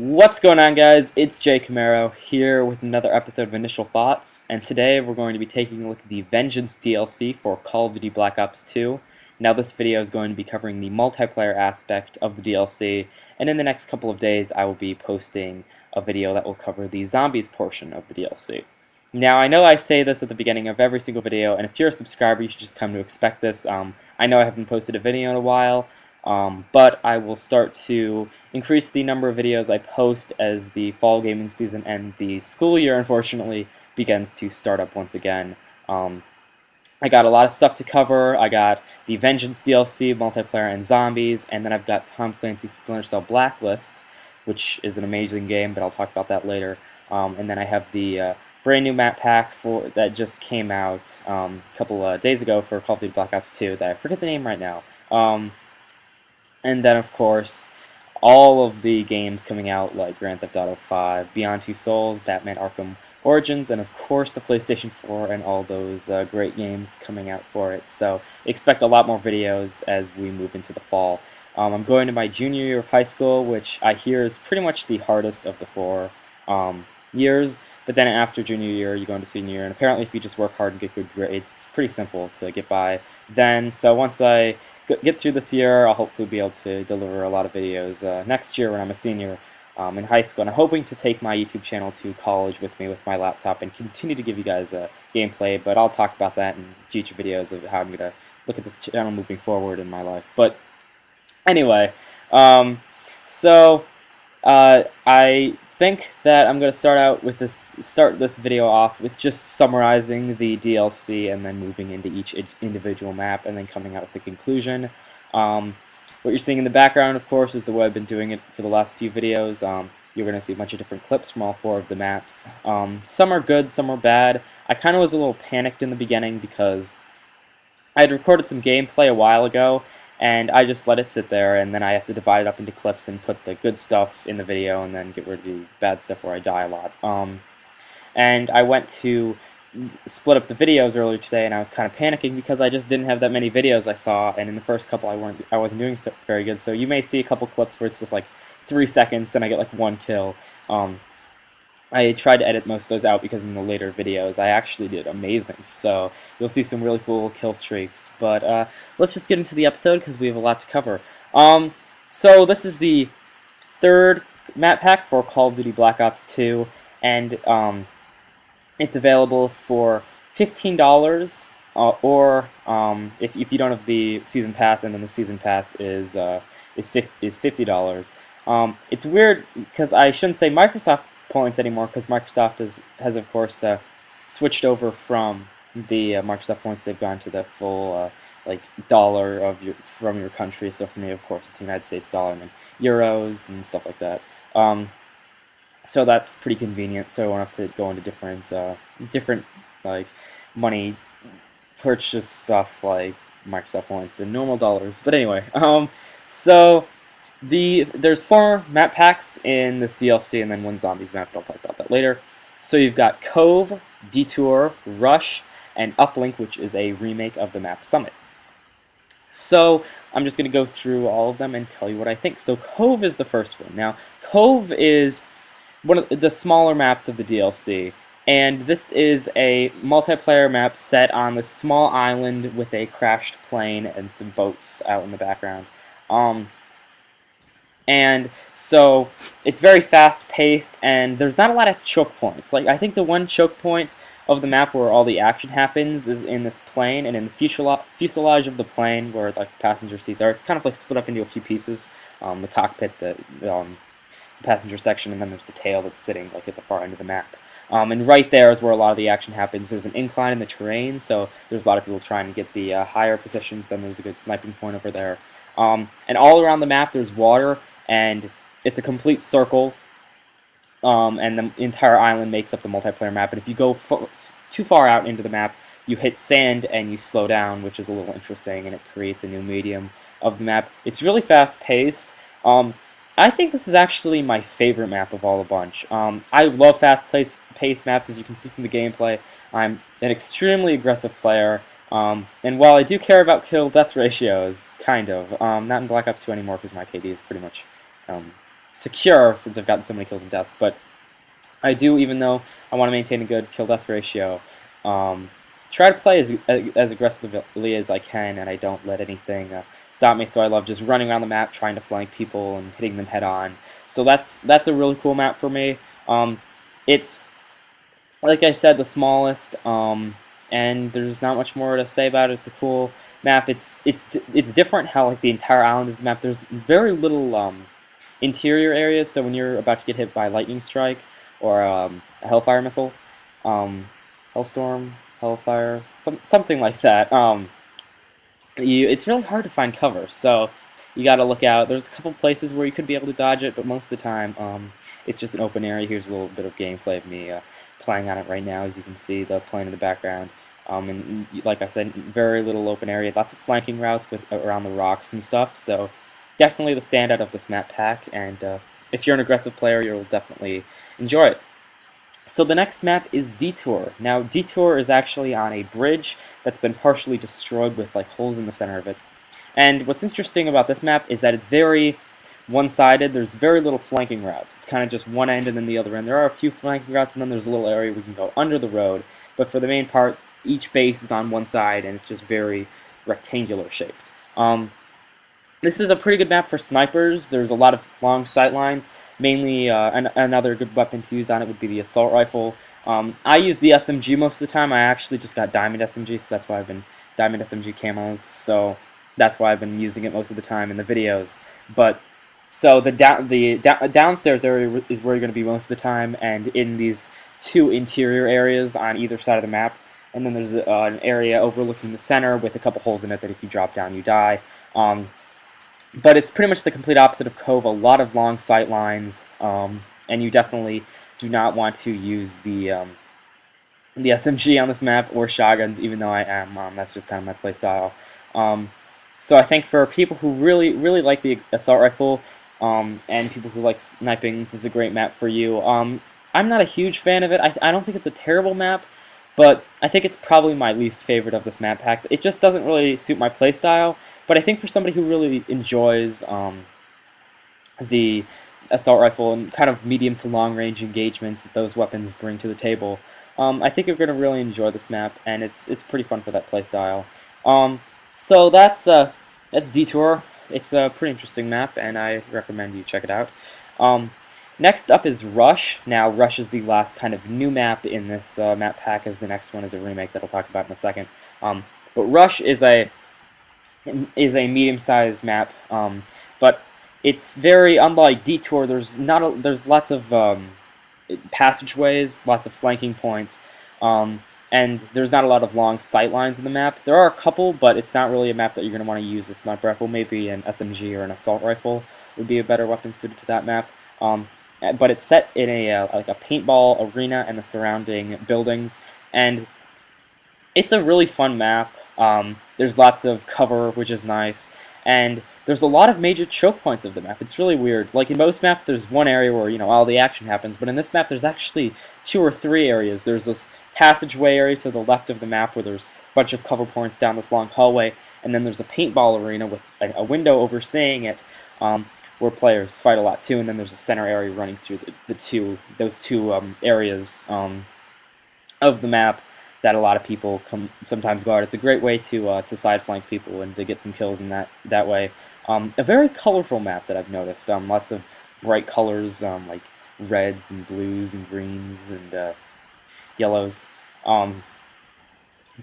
What's going on, guys? It's Jay Camaro here with another episode of Initial Thoughts, and today we're going to be taking a look at the Vengeance DLC for Call of Duty Black Ops 2. Now this video is going to be covering the multiplayer aspect of the DLC, and in the next couple of days I will be posting a video that will cover the zombies portion of the DLC. Now I know I say this at the beginning of every single video, and if you're a subscriber you should just come to expect this. I know I haven't posted a video in a while, but I will start to increase the number of videos I post as the fall gaming season and the school year, unfortunately, begins to start up once again. I got a lot of stuff to cover. I got the Vengeance DLC, multiplayer, and zombies, and then I've got Tom Clancy's Splinter Cell Blacklist, which is an amazing game, but I'll talk about that later. And then I have the brand new map pack that just came out a couple days ago for Call of Duty Black Ops 2 that I forget the name right now. And then, of course, all of the games coming out like Grand Theft Auto 5, Beyond Two Souls, Batman Arkham Origins, and of course the PlayStation 4 and all those great games coming out for it. So expect a lot more videos as we move into the fall. I'm going to my junior year of high school, which I hear is pretty much the hardest of the four years. But then after junior year, you go into senior year, and apparently if you just work hard and get good grades, it's pretty simple to get by then. So once I get through this year, I'll hopefully be able to deliver a lot of videos next year when I'm a senior in high school. And I'm hoping to take my YouTube channel to college with me with my laptop and continue to give you guys gameplay, but I'll talk about that in future videos of how I'm going to look at this channel moving forward in my life. But anyway, I think that I'm going to start this video off with just summarizing the DLC and then moving into each individual map and then coming out with the conclusion. What you're seeing in the background, of course, is the way I've been doing it for the last few videos. You're going to see a bunch of different clips from all four of the maps. Some are good, some are bad. I kind of was a little panicked in the beginning because I had recorded some gameplay a while ago, and I just let it sit there, and then I have to divide it up into clips and put the good stuff in the video and then get rid of the bad stuff where I die a lot. And I went to split up the videos earlier today, and I was kind of panicking because I just didn't have that many videos I saw, and in the first couple I wasn't doing very good. So you may see a couple clips where it's just like 3 seconds and I get like 1 kill. I tried to edit most of those out because in the later videos I actually did amazing, so you'll see some really cool kill streaks. But let's just get into the episode because we have a lot to cover. So this is the third map pack for Call of Duty Black Ops 2, and it's available for $15, or if you don't have the season pass, and then the season pass is $50. It's weird because I shouldn't say Microsoft points anymore because Microsoft has of course switched over from the Microsoft points. They've gone to the full like dollar from your country. So for me, of course, it's the United States dollar and then euros and stuff like that. So that's pretty convenient. So I won't have to go into different like money purchase stuff like Microsoft points and normal dollars. But anyway, there's 4 map packs in this DLC and then 1 zombies map, but I'll talk about that later. So you've got Cove, Detour, Rush, and Uplink, which is a remake of the map Summit. So I'm just going to go through all of them and tell you what I think. So Cove is the first one. Now, Cove is one of the smaller maps of the DLC, and this is a multiplayer map set on this small island with a crashed plane and some boats out in the background. And so it's very fast-paced, and there's not a lot of choke points. Like, I think the one choke point of the map where all the action happens is in this plane, and in the fuselage of the plane where like the passenger seats are. It's kind of like split up into a few pieces. The cockpit, the passenger section, and then there's the tail that's sitting like at the far end of the map. And right there is where a lot of the action happens. There's an incline in the terrain, so there's a lot of people trying to get the higher positions. Then there's a good sniping point over there. And all around the map there's water, and it's a complete circle, and the entire island makes up the multiplayer map. And if you go too far out into the map, you hit sand and you slow down, which is a little interesting, and it creates a new medium of the map. It's really fast-paced. I think this is actually my favorite map of all the bunch. I love fast-paced maps, as you can see from the gameplay. I'm an extremely aggressive player. And while I do care about kill-death ratios, kind of, not in Black Ops 2 anymore because my KD is pretty much secure since I've gotten so many kills and deaths, but I do, even though I want to maintain a good kill-death ratio, try to play as aggressively as I can, and I don't let anything stop me. So I love just running around the map, trying to flank people and hitting them head-on. So that's a really cool map for me. It's, like I said, the smallest, and there's not much more to say about it. It's a cool map. It's different how like the entire island is the map. There's very little interior areas, so when you're about to get hit by a lightning strike or a hellfire missile, hellstorm, hellfire, something like that, it's really hard to find cover, so you gotta look out. There's a couple places where you could be able to dodge it, but most of the time it's just an open area. Here's a little bit of gameplay of me playing on it right now. As you can see, the plane in the background, and like I said, very little open area, lots of flanking routes around the rocks and stuff, so definitely the standout of this map pack, and if you're an aggressive player, you'll definitely enjoy it. So the next map is Detour. Now, Detour is actually on a bridge that's been partially destroyed with like holes in the center of it. And what's interesting about this map is that it's very one-sided. There's very little flanking routes. It's kind of just one end and then the other end. There are a few flanking routes, and then there's a little area we can go under the road. But for the main part, each base is on one side, and it's just very rectangular shaped. This is a pretty good map for snipers. There's a lot of long sight lines. Mainly, another good weapon to use on it would be the assault rifle. I use the SMG most of the time. I actually just got diamond SMG, so that's why I've been diamond SMG camos. So that's why I've been using it most of the time in the videos. But so the downstairs area is where you're going to be most of the time, and in these two interior areas on either side of the map. And then there's an area overlooking the center with a couple holes in it that if you drop down, you die. But it's pretty much the complete opposite of Cove. A lot of long sight lines, and you definitely do not want to use the SMG on this map or shotguns, even though I am. That's just kind of my play style. So I think for people who really like the assault rifle and people who like sniping, this is a great map for you. I'm not a huge fan of it. I don't think it's a terrible map, but I think it's probably my least favorite of this map pack. It just doesn't really suit my playstyle, but I think for somebody who really enjoys the assault rifle and kind of medium to long range engagements that those weapons bring to the table, I think you're going to really enjoy this map, and it's pretty fun for that playstyle. So that's Detour. It's a pretty interesting map, and I recommend you check it out. Next up is Rush. Now, Rush is the last kind of new map in this map pack, as the next one is a remake that I'll talk about in a second. But Rush is a medium-sized map, but it's very unlike Detour. There's lots of passageways, lots of flanking points, and there's not a lot of long sight lines in the map. There are a couple, but it's not really a map that you're going to want to use a sniper rifle. Maybe an SMG or an assault rifle would be a better weapon suited to that map. But it's set in like a paintball arena and the surrounding buildings, and it's a really fun map. There's lots of cover, which is nice, and there's a lot of major choke points of the map. It's really weird. Like in most maps, there's one area where all the action happens, but in this map, there's actually 2 or 3 areas. There's this passageway area to the left of the map where there's a bunch of cover points down this long hallway, and then there's a paintball arena with a window overseeing it, where players fight a lot too, and then there's a center area running through those two areas of the map that a lot of people sometimes guard. It's a great way to side flank people and to get some kills in that way. A very colorful map that I've noticed. Lots of bright colors, like reds and blues and greens and yellows.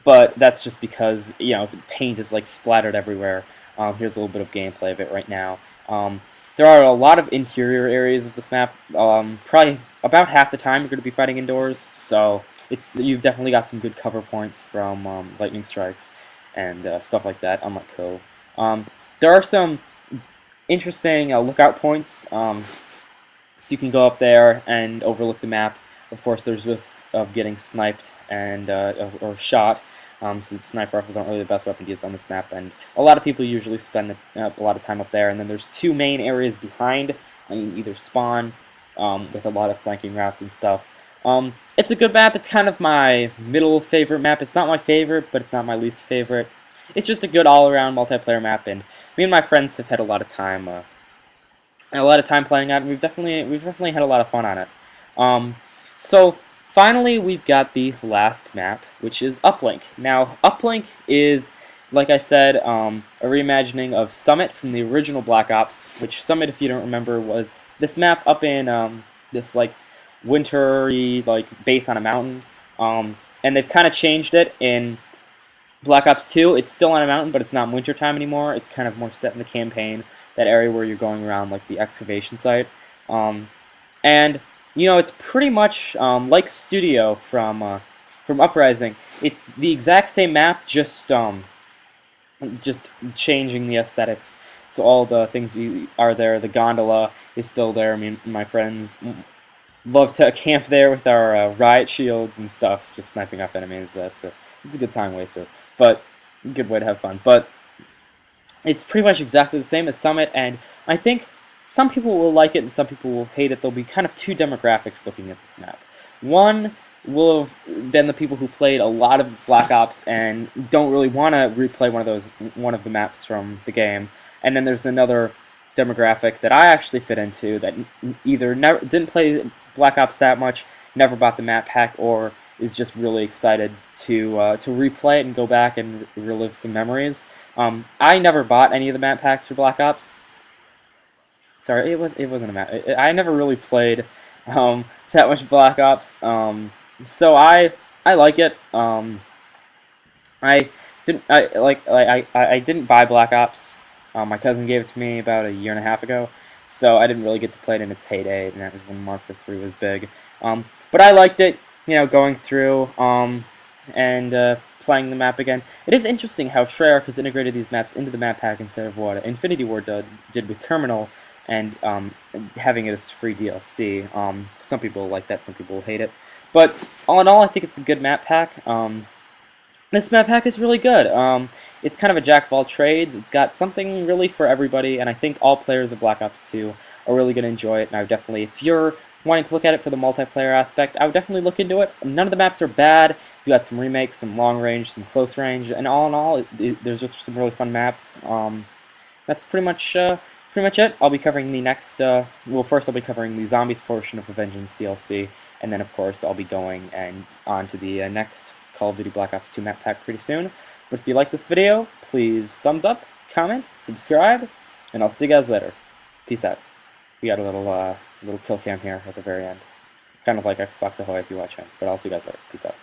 But that's just because paint is like splattered everywhere. Here's a little bit of gameplay of it right now. There are a lot of interior areas of this map. Probably about half the time you're going to be fighting indoors, so you've definitely got some good cover points from lightning strikes and stuff like that, unlike Cove. There are some interesting lookout points, so you can go up there and overlook the map. Of course, there's risk of getting sniped and or shot, since sniper rifles aren't really the best weapon to use on this map, and a lot of people usually spend a lot of time up there. And then there's 2 main areas behind, either spawn with a lot of flanking routes and stuff. It's a good map. It's kind of my middle favorite map. It's not my favorite, but it's not my least favorite. It's just a good all-around multiplayer map, and me and my friends have had a lot of time a lot of time playing it, and we've definitely had a lot of fun on it. Um, so finally, we've got the last map, which is Uplink. Now, Uplink is, like I said, a reimagining of Summit from the original Black Ops. Which Summit, if you don't remember, was this map up in this like wintry base on a mountain. And they've kind of changed it in Black Ops 2. It's still on a mountain, but it's not wintertime anymore. It's kind of more set in the campaign, that area where you're going around like the excavation site. Um, and you know, it's pretty much like Studio from Uprising. It's the exact same map, just changing the aesthetics. So all the things are there. The gondola is still there. I mean, my friends love to camp there with our riot shields and stuff, just sniping up enemies. It's a good time waster, but a good way to have fun. But it's pretty much exactly the same as Summit, and I think some people will like it and some people will hate it. There'll be kind of two demographics looking at this map. One will have been the people who played a lot of Black Ops and don't really want to replay one of the maps from the game. And then there's another demographic that I actually fit into that either never didn't play Black Ops that much, never bought the map pack, or is just really excited to replay it and go back and relive some memories. I never bought any of the map packs for Black Ops. Sorry, it wasn't a map. I never really played that much Black Ops. So I like it. I didn't buy Black Ops. My cousin gave it to me about a year and a half ago, so I didn't really get to play it in its heyday, and that was when Modern Warfare 3 was big. But I liked it, you know, going through and playing the map again. It is interesting how Treyarch has integrated these maps into the map pack instead of what Infinity Ward did with Terminal, and having it as free DLC. Some people like that, some people hate it. But all in all, I think it's a good map pack. This map pack is really good. It's kind of a jack of all trades. It's got something really for everybody, and I think all players of Black Ops 2 are really going to enjoy it. And I would definitely, if you're wanting to look at it for the multiplayer aspect, I would definitely look into it. None of the maps are bad. You got some remakes, some long range, some close range, and all in all, there's just some really fun maps. That's pretty much it. I'll be covering the next. Well, first I'll be covering the zombies portion of the Vengeance DLC, and then of course I'll be going and on to the next Call of Duty Black Ops 2 map pack pretty soon. But if you like this video, please thumbs up, comment, subscribe, and I'll see you guys later. Peace out. We got a little kill cam here at the very end, kind of like Xbox Ahoy if you're watching. But I'll see you guys later. Peace out.